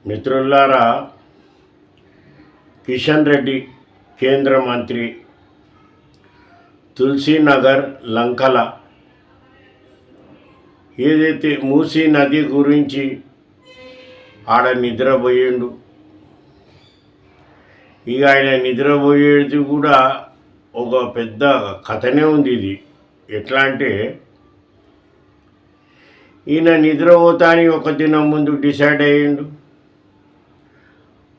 మిత్రులారా, కిషన్ రెడ్డి కేంద్ర మంత్రి తులసీనగర్ లంకల ఏదైతే మూసీ నది గురించి ఆడ నిద్రపోయిండు. ఇక ఆయన నిద్రపోయేది కూడా ఒక పెద్ద కథనే ఉంది. ఇది ఎట్లా అంటే, ఈయన నిద్రపోతాని ఒక దినం ముందు డిసైడ్ అయ్యిండు.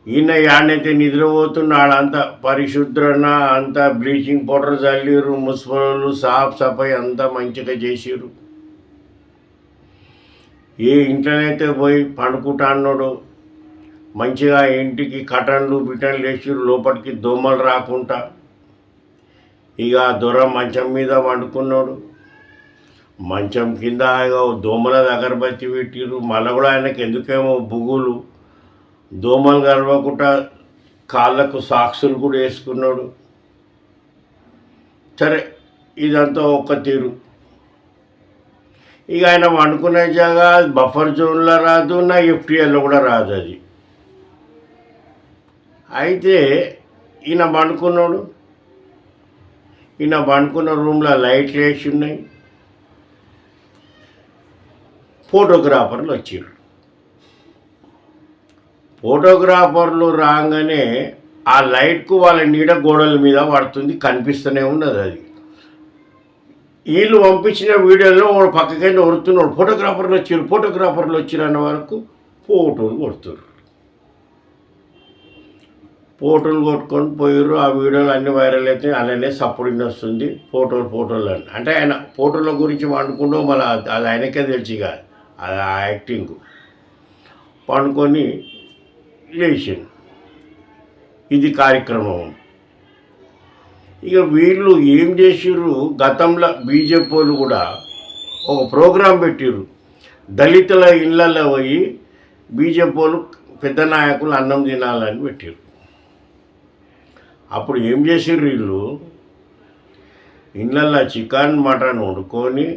ఈయన యాడనైతే నిద్రపోతున్న ఆడంతా పరిశుభ్రన అంతా బ్లీచింగ్ పౌడర్ చల్లిరు, మున్సిపల్ సాఫ్ సఫాయి అంతా మంచిగా చేసిరు. ఏ ఇంట్లోనైతే పోయి పండుకుంటా అన్నాడు, మంచిగా ఇంటికి కటన్లు బిటన్లు వేసిరు, లోపలికి దోమలు రాకుండా. ఇక దొర మంచం మీద పండుకున్నాడు. మంచం కింద దోమల అగరబత్తి పెట్టిరు. మళ్ళీ కూడా ఆయనకి ఎందుకేమో బుగులు, దోమలు గర్వకుండా కాళ్ళకు సాక్సులు కూడా వేసుకున్నాడు. సరే, ఇదంతా ఒక్క తీరు. ఇక ఆయన వండుకునే జాగా బఫర్ జోన్లో రాదు, నా ఎఫ్టీఎల్లో కూడా రాదు అది. అయితే ఈయన పండుకున్నాడు. ఈయన పండుకున్న రూమ్లో లైట్లు వేసి ఉన్నాయి. ఫోటోగ్రాఫర్లు వచ్చారు. ఫోటోగ్రాఫర్లు రాగానే ఆ లైట్కు వాళ్ళ నీడ గోడల మీద పడుతుంది, కనిపిస్తూనే ఉన్నది అది. వీళ్ళు పంపించిన వీడియోలో వాడు పక్కకైనా కొడుతున్నాడు, ఫోటోగ్రాఫర్లు వచ్చారు అన్న వరకు ఫోటోలు కొడుతున్నారు. ఫోటోలు కొట్టుకొని పోయారు. ఆ వీడియోలు అన్నీ వైరల్ అయితే అలానే సపోర్టింగ్ వస్తుంది. ఫోటోలు అని అంటే ఆయన ఫోటోల గురించి వండుకుంటూ మళ్ళీ అది ఆయనకే తెలిసి కాదు, అది ఆ యాక్టింగ్. పండుకొని లేచిండు. ఇది కార్యక్రమం. ఇక వీళ్ళు ఏం చేసిర్రు, గతంలో బీజేపీ వాళ్ళు కూడా ఒక ప్రోగ్రాం పెట్టిర్రు. దళితుల ఇళ్ళల్లో పోయి బీజేపీ వాళ్ళు పెద్ద నాయకులు అన్నం తినాలని పెట్టిర్రు. అప్పుడు ఏం చేసిర్రు, వీళ్ళు ఇళ్ళల్లో చికెన్ మటన్ వండుకొని,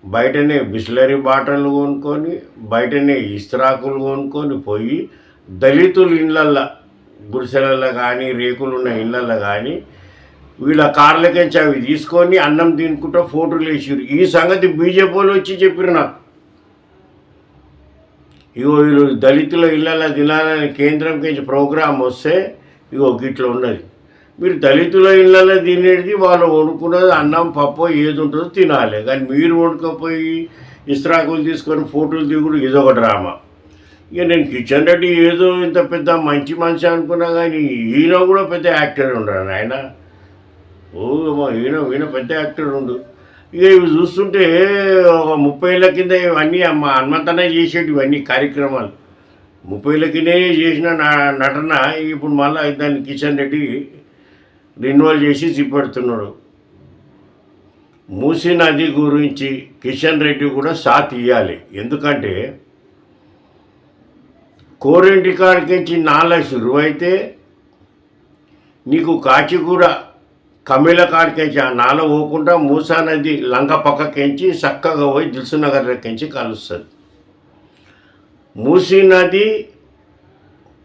బయటనే బిస్లరీ బాటిల్ కొనుక్కొని, బయటనే ఇస్త్రాకులు కొనుక్కొని పోయి దళితుల ఇళ్ళల్లో, గుడిసెలలో కానీ రేకులు ఉన్న ఇళ్ళల్లో కానీ వీళ్ళ కార్లకించి అవి తీసుకొని అన్నం తినుకుంటూ ఫోటోలు వేసారు. ఈ సంగతి బీజేపీ వాళ్ళు వచ్చి చెప్పారు నాకు. ఇగో వీళ్ళు దళితుల ఇళ్ళల్లో తినాలని కేంద్రంకించి ప్రోగ్రాం వస్తే ఇగో గిట్ల ఉన్నది. మీరు దళితుల ఇళ్ళల్లో తినేది వాళ్ళు వండుకున్నది అన్నం పప్పు ఏది ఉంటుందో తినాలి, కానీ మీరు వండుకపోయి ఇస్త్రాకులు తీసుకొని ఫోటోలు దిగుడు ఇదొక డ్రామా. ఇక నేను కిషన్ రెడ్డి ఏదో ఇంత పెద్ద మంచి మనిషి అనుకున్నా, కానీ ఈయన కూడా పెద్ద యాక్టర్ ఉండరు ఆయన. ఈయన పెద్ద యాక్టర్ ఉండు. ఇక ఇవి చూస్తుంటే ఒక 30 ఏళ్ళ కింద ఇవన్నీ మా హనుమంతనే చేసేటి ఇవన్నీ కార్యక్రమాలు. 30 ఏళ్ళ కిందే చేసిన నటన ఇప్పుడు మళ్ళీ దాన్ని కిషన్ రెడ్డి రిన్వాల్వ్ చేసి చూపెడుతున్నాడు. మూసీ నది గురించి కిషన్ రెడ్డి కూడా సాత్ ఇవ్వాలి. ఎందుకంటే కోరింటి కాడికించి నాల శురువు అయితే నీకు కాచిగూడ కమిల కాడికించి ఆ నాల పోకుండా మూసా నది లంక పక్కకించి చక్కగా పోయి దిల్సునగర్ లెక్కించి కలుస్తుంది. మూసీ నది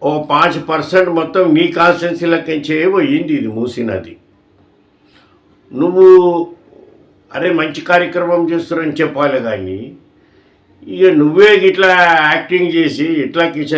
ఓ 5% మొత్తం మీ కాన్స్టిట్యున్సీలకించే పోయింది ఇది మూసీ నది. నువ్వు అరే మంచి కార్యక్రమం చేస్తున్నారని చెప్పాలి, కానీ ఇక నువ్వే ఇట్లా యాక్టింగ్ చేసి ఇట్లా కిషన్